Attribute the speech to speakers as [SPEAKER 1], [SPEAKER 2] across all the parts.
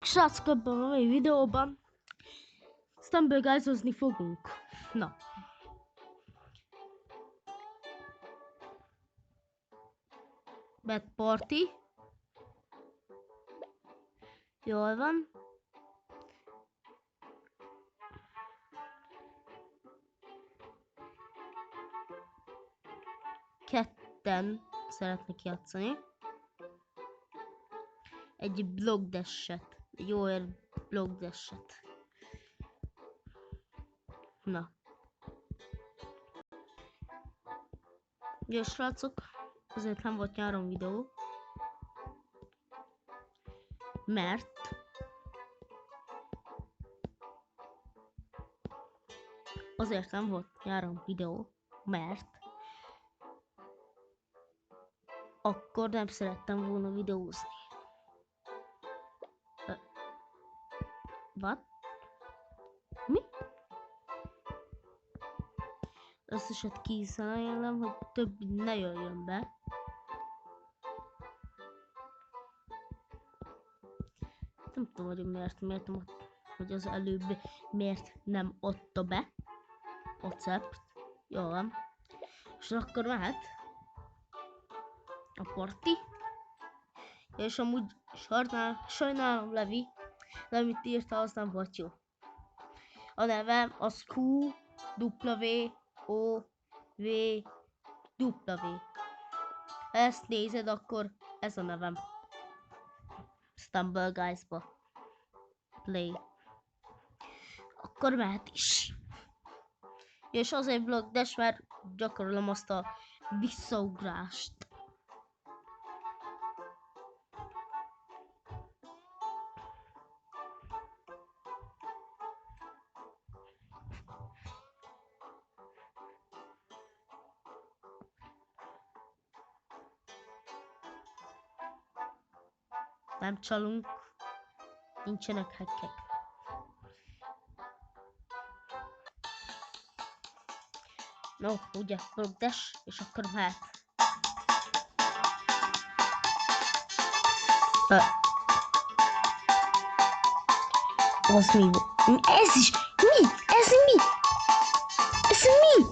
[SPEAKER 1] Srácok, ebben a mai videóban Stumble Guys-ozni fogunk. Na. Bad Party. Jól van. Ketten szeretnék játszani. Egy blogdashet. Egy olyan blogdashet. Na. Jó, srácok, azért nem volt nyáron videó. Mert azért nem volt nyáron videó, mert akkor nem szerettem volna videózni. What? Mi? Összeset kiszálljelem, hogy több ne jöjjön be. Nem tudom, hogy hogy az előbb miért nem adta be a cept. Jó van. És akkor mehet a parti. És amúgy sajnálom Levi, de amit írta, az nem volt jó. A nevem az QWOVW. Ha ezt nézed, akkor ez a nevem. Stumble Guys-ba. Play. Akkor mehet is. És azért blogdes, mert gyakorolom azt a visszaugrást. Nem csalunk, nincsenek hackek. No, ugye, blogdes, és akkor mehet. Az mi volt? Ez is? Mi? Ez mi? Ez mi?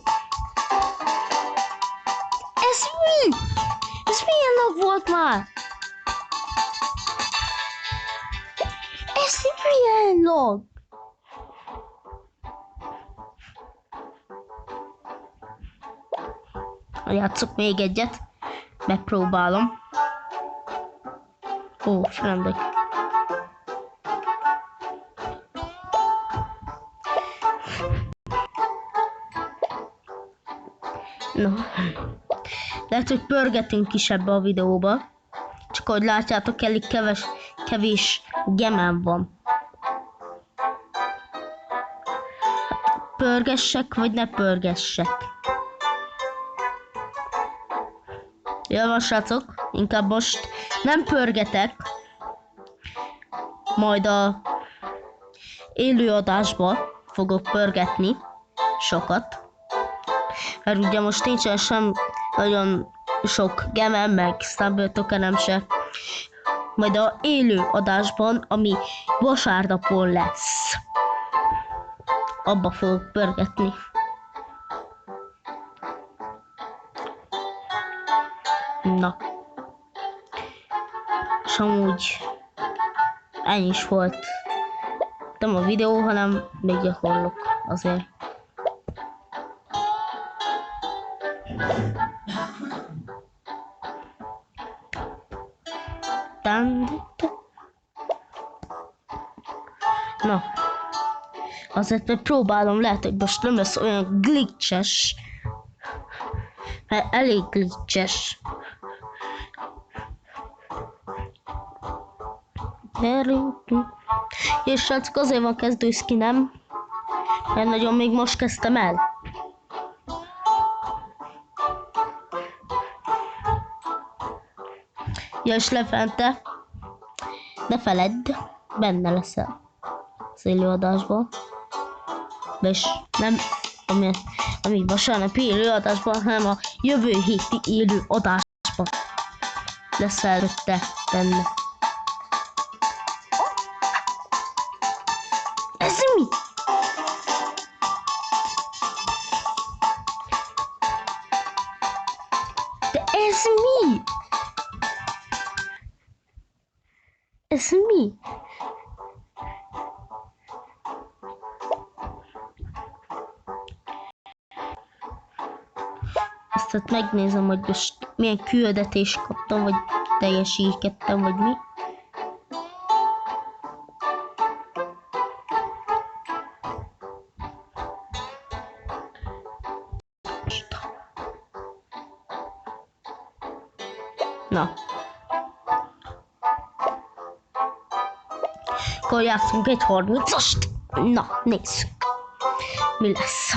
[SPEAKER 1] Ez mi? Ez milyen nap volt már? Ez milyen log? Játszok még egyet. Megpróbálom. Ó, frendek. No. Lehet, hogy pörgetünk is ebbe a videóba. Csak ahogy látjátok, elég kevés gemem van. Pörgessek, vagy ne pörgessek? Jól van, srácok, inkább most nem pörgetek. Majd a élőadásba fogok pörgetni sokat. Mert ugye most nincsen sem nagyon sok gemem, meg Stumble tokenem se. Majd a élő adásban, ami vasárnapon lesz, abba fogok pörgetni. Na. És amúgy ennyi is volt. Nem a videó, hanem még gyakorlok azért. Na. Azért megpróbálom, lehet, hogy most nem lesz olyan glitches. Mert elég glitches. És srácok, azért van kezdőszkinem, mert nagyon még most kezdtem el. Ja, és lefente, ne feledd, benne leszel az élőadásban. És nem ami vasárnapi élőadásban, hanem a jövő héti élőadásban leszel te benne. Ez mi? Ez mi? Azt megnézem, hogy most milyen küldetést kaptam, vagy teljesítettem, vagy mi. Na. Akkor játszunk egy 30-ast. Na, nézzük. Mi lesz?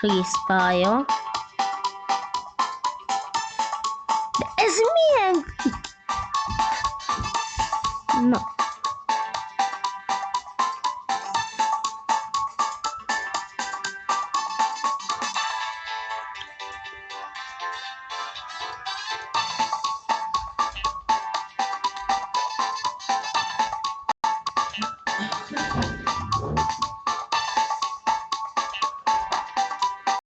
[SPEAKER 1] Freeze-pálya. De ez milyen? Na.